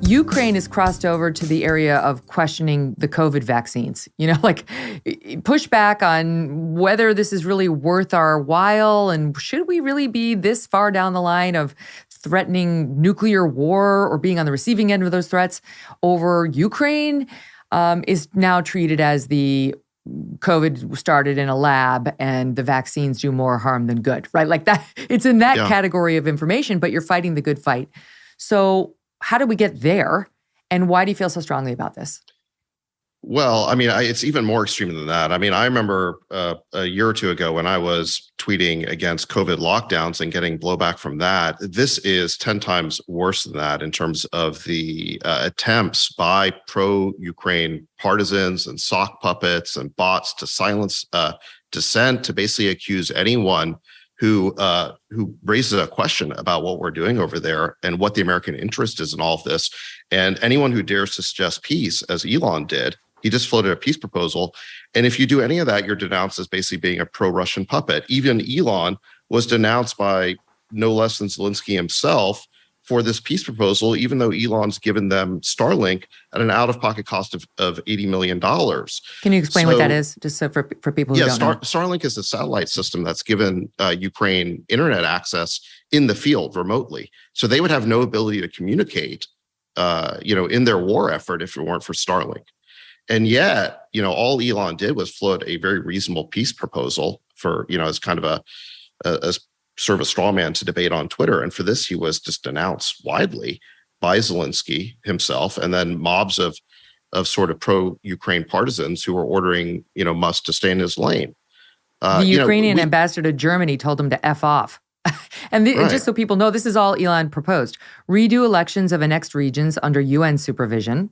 Ukraine has crossed over to the area of questioning the COVID vaccines, like pushback on whether this is really worth our while and should we really be this far down the line of threatening nuclear war or being on the receiving end of those threats over Ukraine is now treated as the COVID started in a lab and the vaccines do more harm than good, right? Like that, it's in that category of information, but you're fighting the good fight. So how did we get there? And why do you feel so strongly about this? Well, I mean, it's even more extreme than that. I mean, I remember a year or two ago when I was tweeting against COVID lockdowns and getting blowback from that. This is 10 times worse than that in terms of the attempts by pro-Ukraine partisans and sock puppets and bots to silence dissent, to basically accuse anyone who raises a question about what we're doing over there and what the American interest is in all of this. And anyone who dares to suggest peace, as Elon did, he just floated a peace proposal. And if you do any of that, you're denounced as basically being a pro-Russian puppet. Even Elon was denounced by no less than Zelensky himself for this peace proposal, even though Elon's given them Starlink at an out-of-pocket cost of $80 million. Can you explain what that is, just so for people who don't know? Starlink is a satellite system that's given Ukraine internet access in the field remotely. So they would have no ability to communicate, in their war effort if it weren't for Starlink. And yet, all Elon did was float a very reasonable peace proposal for, as kind of a sort of a straw man to debate on Twitter. And for this, he was just denounced widely by Zelensky himself, and then mobs of sort of pro-Ukraine partisans who were ordering, Musk to stay in his lane. The Ukrainian ambassador to Germany told him to F off. And just so people know, this is all Elon proposed. Redo elections of annexed regions under UN supervision.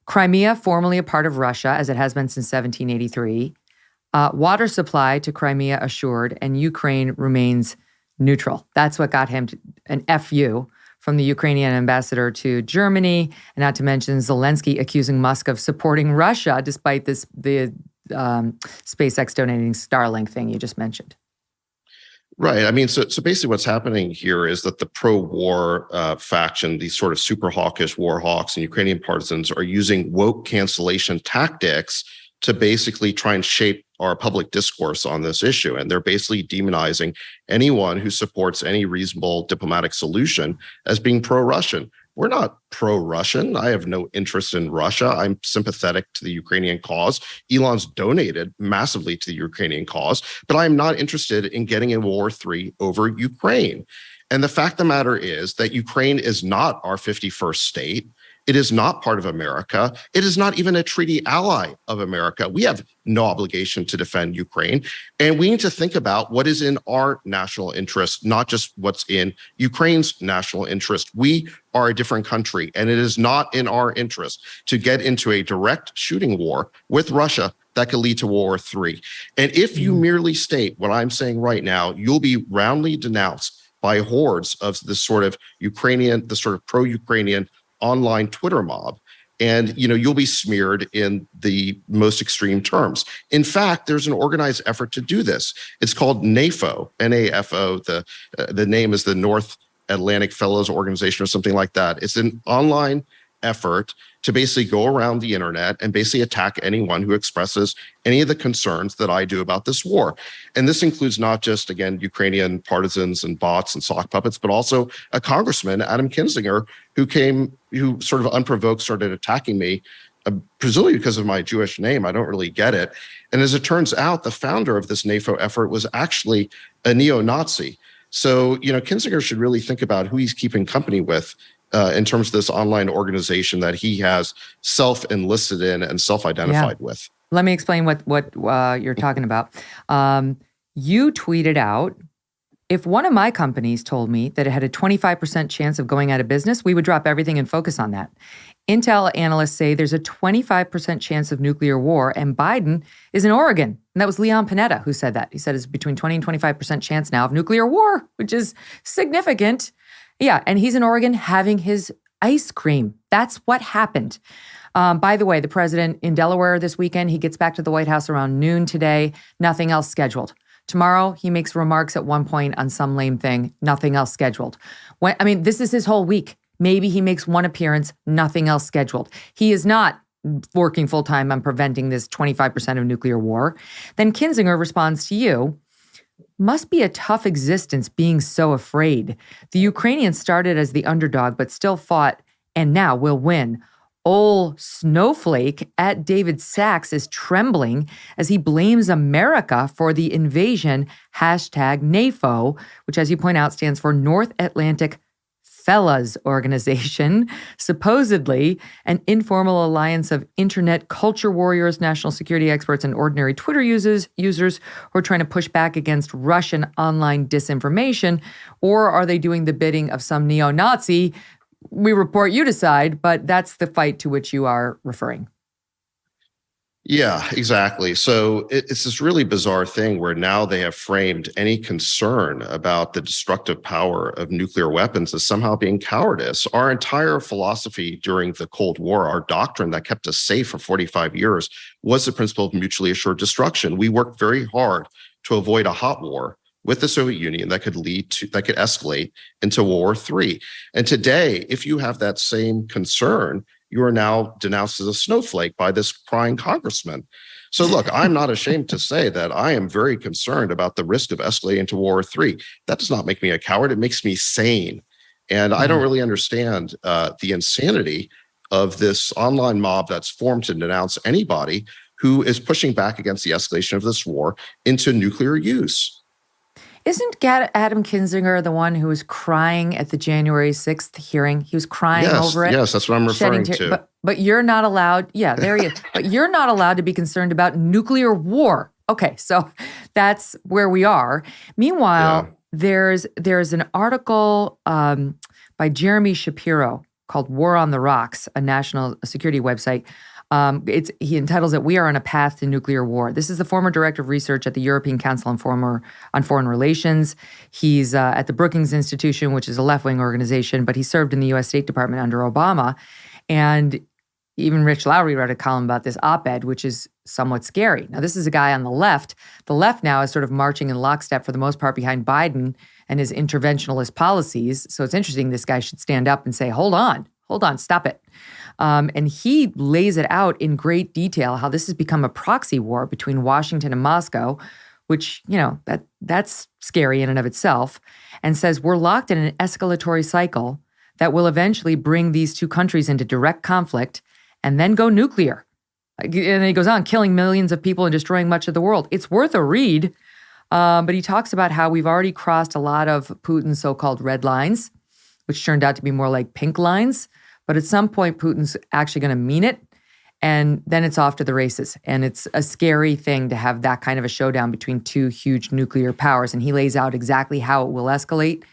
Crimea, formerly a part of Russia, as it has been since 1783. Water supply to Crimea assured, and Ukraine remains neutral. That's what got him an FU from the Ukrainian ambassador to Germany, and not to mention Zelensky accusing Musk of supporting Russia, despite the SpaceX donating Starlink thing you just mentioned. Right. I mean, so basically what's happening here is that the pro-war faction, these sort of super hawkish war hawks and Ukrainian partisans, are using woke cancellation tactics to basically try and shape our public discourse on this issue. And they're basically demonizing anyone who supports any reasonable diplomatic solution as being pro-Russian. We're not pro-Russian. I have no interest in Russia. I'm sympathetic to the Ukrainian cause. Elon's donated massively to the Ukrainian cause, but I'm not interested in getting in World War III over Ukraine. And the fact of the matter is that Ukraine is not our 51st state. It is not part of America. It is not even a treaty ally of America. We have no obligation to defend Ukraine. And we need to think about what is in our national interest, not just what's in Ukraine's national interest. We are a different country, and it is not in our interest to get into a direct shooting war with Russia that could lead to World War III. And if you merely state what I'm saying right now, you'll be roundly denounced by hordes of this sort of pro-Ukrainian online Twitter mob. And, you'll be smeared in the most extreme terms. In fact, there's an organized effort to do this. It's called NAFO, N-A-F-O. The name is the North Atlantic Fellows Organization or something like that. It's an online effort to basically go around the internet and basically attack anyone who expresses any of the concerns that I do about this war. And this includes not just, again, Ukrainian partisans and bots and sock puppets, but also a congressman, Adam Kinzinger, who sort of unprovoked started attacking me, presumably because of my Jewish name. I don't really get it. And as it turns out, the founder of this NAFO effort was actually a neo-Nazi. So, Kinzinger should really think about who he's keeping company with in terms of this online organization that he has self-enlisted in and self-identified with. Let me explain what you're talking about. You tweeted out, if one of my companies told me that it had a 25% chance of going out of business, we would drop everything and focus on that. Intel analysts say there's a 25% chance of nuclear war, and Biden is in Oregon. And that was Leon Panetta who said that. He said it's between 20 and 25% chance now of nuclear war, which is significant. Yeah, and he's in Oregon having his ice cream. That's what happened. By the way, the president in Delaware this weekend, he gets back to the White House around noon today. Nothing else scheduled. Tomorrow, he makes remarks at one point on some lame thing. Nothing else scheduled. This is his whole week. Maybe he makes one appearance, nothing else scheduled. He is not working full-time on preventing this 25% of nuclear war. Then Kinzinger responds to you, must be a tough existence being so afraid. The Ukrainians started as the underdog, but still fought and now will win. Old Snowflake at David Sachs is trembling as he blames America for the invasion, #NAFO, which, as you point out, stands for North Atlantic Fellas Organization, supposedly an informal alliance of internet culture warriors, national security experts, and ordinary Twitter users who are trying to push back against Russian online disinformation. Or are they doing the bidding of some neo-Nazi? We report, you decide, but that's the fight to which you are referring. Yeah, exactly. So it's this really bizarre thing where now they have framed any concern about the destructive power of nuclear weapons as somehow being cowardice. Our entire philosophy during the Cold War, our doctrine that kept us safe for 45 years, was the principle of mutually assured destruction. We worked very hard to avoid a hot war with the Soviet Union that could escalate into World War III. And today, if you have that same concern, you are now denounced as a snowflake by this crying congressman. So look, I'm not ashamed to say that I am very concerned about the risk of escalating into World War III. That does not make me a coward. It makes me sane. And I don't really understand the insanity of this online mob that's formed to denounce anybody who is pushing back against the escalation of this war into nuclear use. Isn't Adam Kinzinger the one who was crying at the January 6th hearing? He was crying over it. Yes, that's what I'm referring to. But you're not allowed. Yeah, there he is. But you're not allowed to be concerned about nuclear war. Okay, so that's where we are. Meanwhile, there's an article by Jeremy Shapiro called "War on the Rocks," a national security website. He entitles it, "We Are on a Path to Nuclear War." This is the former director of research at the European Council on Foreign Relations. He's at the Brookings Institution, which is a left-wing organization, but he served in the U.S. State Department under Obama. And even Rich Lowry wrote a column about this op-ed, which is somewhat scary. Now, this is a guy on the left. The left now is sort of marching in lockstep for the most part behind Biden and his interventionist policies. So it's interesting this guy should stand up and say, hold on, stop it. And he lays it out in great detail how this has become a proxy war between Washington and Moscow, which, that's scary in and of itself, and says we're locked in an escalatory cycle that will eventually bring these two countries into direct conflict and then go nuclear. And he goes on, killing millions of people and destroying much of the world. It's worth a read, but he talks about how we've already crossed a lot of Putin's so-called red lines, which turned out to be more like pink lines. But at some point, Putin's actually going to mean it, and then it's off to the races. And it's a scary thing to have that kind of a showdown between two huge nuclear powers. And he lays out exactly how it will escalate,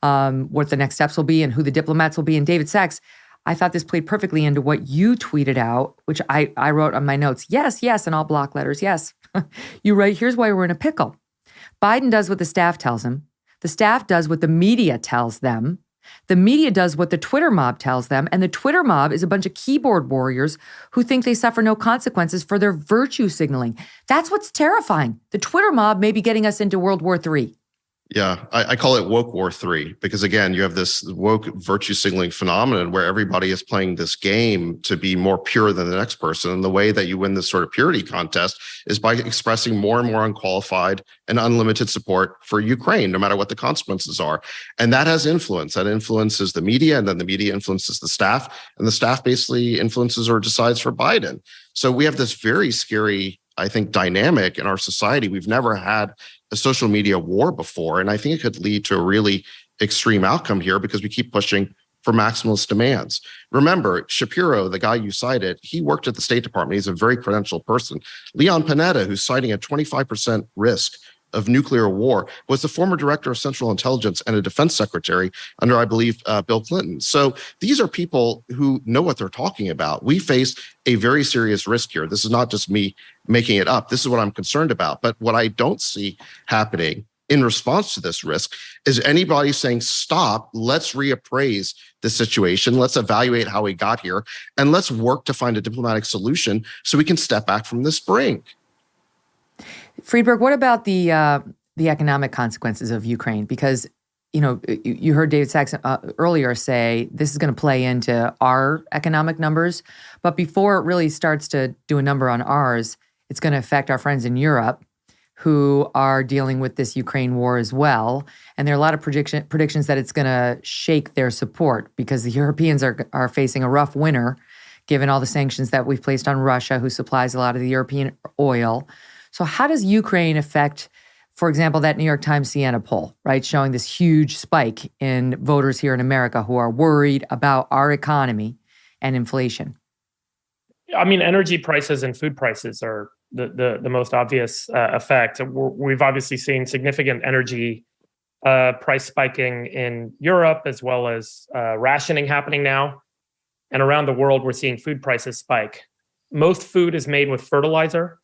what the next steps will be, and who the diplomats will be. And David Sachs, I thought this played perfectly into what you tweeted out, which I wrote on my notes. Yes, in all block letters, yes. You write, here's why we're in a pickle. Biden does what the staff tells him. The staff does what the media tells them. The media does what the Twitter mob tells them, and the Twitter mob is a bunch of keyboard warriors who think they suffer no consequences for their virtue signaling. That's what's terrifying. The Twitter mob may be getting us into World War III. Yeah, I call it woke war 3 because, again, you have this woke virtue signaling phenomenon where everybody is playing this game to be more pure than the next person. And the way that you win this sort of purity contest is by expressing more and more unqualified and unlimited support for Ukraine, no matter what the consequences are. And that has influence. That influences the media, and then the media influences the staff, and the staff basically influences or decides for Biden. So we have this very scary, I think, dynamic in our society. We've never had a social media war before. And I think it could lead to a really extreme outcome here because we keep pushing for maximalist demands. Remember, Shapiro, the guy you cited, he worked at the State Department. He's a very credentialed person. Leon Panetta, who's citing a 25% risk of nuclear war, was the former director of Central Intelligence and a defense secretary under, I believe, Bill Clinton. So these are people who know what they're talking about. We face a very serious risk here. This is not just me making it up. This is what I'm concerned about. But what I don't see happening in response to this risk is anybody saying, stop, let's reappraise the situation. Let's evaluate how we got here, and let's work to find a diplomatic solution so we can step back from this brink. Friedberg, what about the economic consequences of Ukraine? Because you heard David Sachs earlier say this is going to play into our economic numbers. But before it really starts to do a number on ours, it's going to affect our friends in Europe who are dealing with this Ukraine war as well. And there are a lot of predictions that it's going to shake their support because the Europeans are facing a rough winter, given all the sanctions that we've placed on Russia, who supplies a lot of the European oil. So how does Ukraine affect, for example, that New York Times Siena poll, right, showing this huge spike in voters here in America who are worried about our economy and inflation? I mean, energy prices and food prices are the most obvious effect. We've obviously seen significant energy price spiking in Europe, as well as rationing happening now. And around the world, we're seeing food prices spike. Most food is made with fertilizer.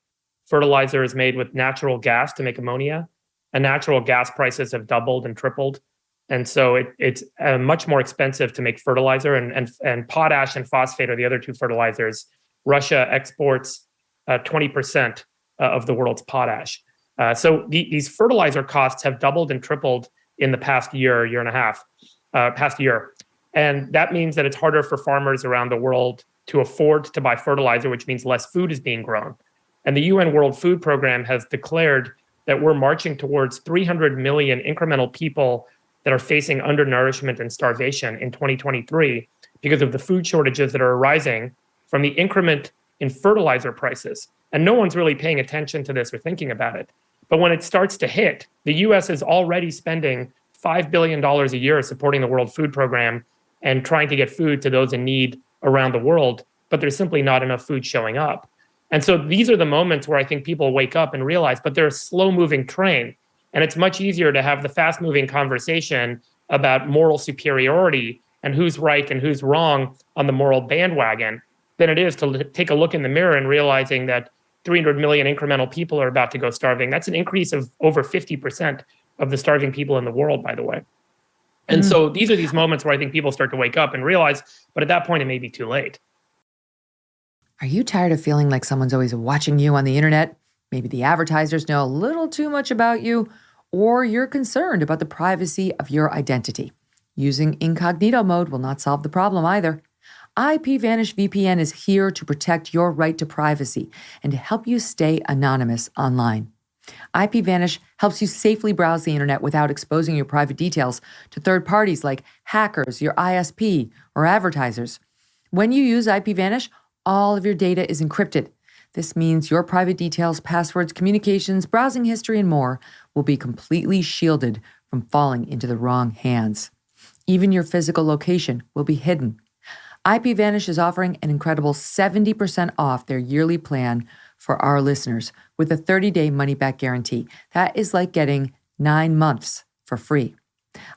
Fertilizer is made with natural gas to make ammonia. And natural gas prices have doubled and tripled. And so it's much more expensive to make fertilizer. And potash and phosphate are the other two fertilizers. Russia exports 20% of the world's potash. So these fertilizer costs have doubled and tripled in the past year and a half, past year. And that means that it's harder for farmers around the world to afford to buy fertilizer, which means less food is being grown. And the UN World Food Program has declared that we're marching towards 300 million incremental people that are facing undernourishment and starvation in 2023 because of the food shortages that are arising from the increment in fertilizer prices. And no one's really paying attention to this or thinking about it. But when it starts to hit, the US is already spending $5 billion a year supporting the World Food Program and trying to get food to those in need around the world, but there's simply not enough food showing up. And so these are the moments where I think people wake up and realize, but they're a slow-moving train. And it's much easier to have the fast-moving conversation about moral superiority and who's right and who's wrong on the moral bandwagon than it is to take a look in the mirror and realizing that 300 million incremental people are about to go starving. That's an increase of over 50% of the starving people in the world, by the way. And so these are these moments where I think people start to wake up and realize, but at that point, it may be too late. Are you tired of feeling like someone's always watching you on the internet? Maybe the advertisers know a little too much about you, or you're concerned about the privacy of your identity. Using incognito mode will not solve the problem either. IPVanish VPN is here to protect your right to privacy and to help you stay anonymous online. IPVanish helps you safely browse the internet without exposing your private details to third parties like hackers, your ISP, or advertisers. When you use IPVanish, all of your data is encrypted. This means your private details, passwords, communications, browsing history, and more will be completely shielded from falling into the wrong hands. Even your physical location will be hidden. IPVanish is offering an incredible 70% off their yearly plan for our listeners with a 30-day money-back guarantee. That is like getting 9 months for free.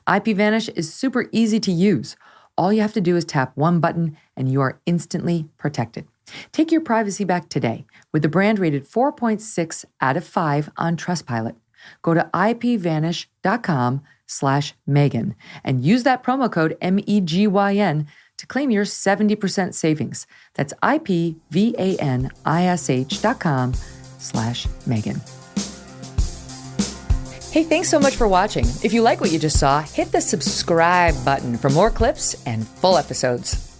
IPVanish is super easy to use. All you have to do is tap one button and you are instantly protected. Take your privacy back today with the brand rated 4.6 out of 5 on Trustpilot. Go to ipvanish.com/Megyn and use that promo code MEGYN to claim your 70% savings. That's ipvanish.com/Megyn. Hey, thanks so much for watching. If you like what you just saw, hit the subscribe button for more clips and full episodes.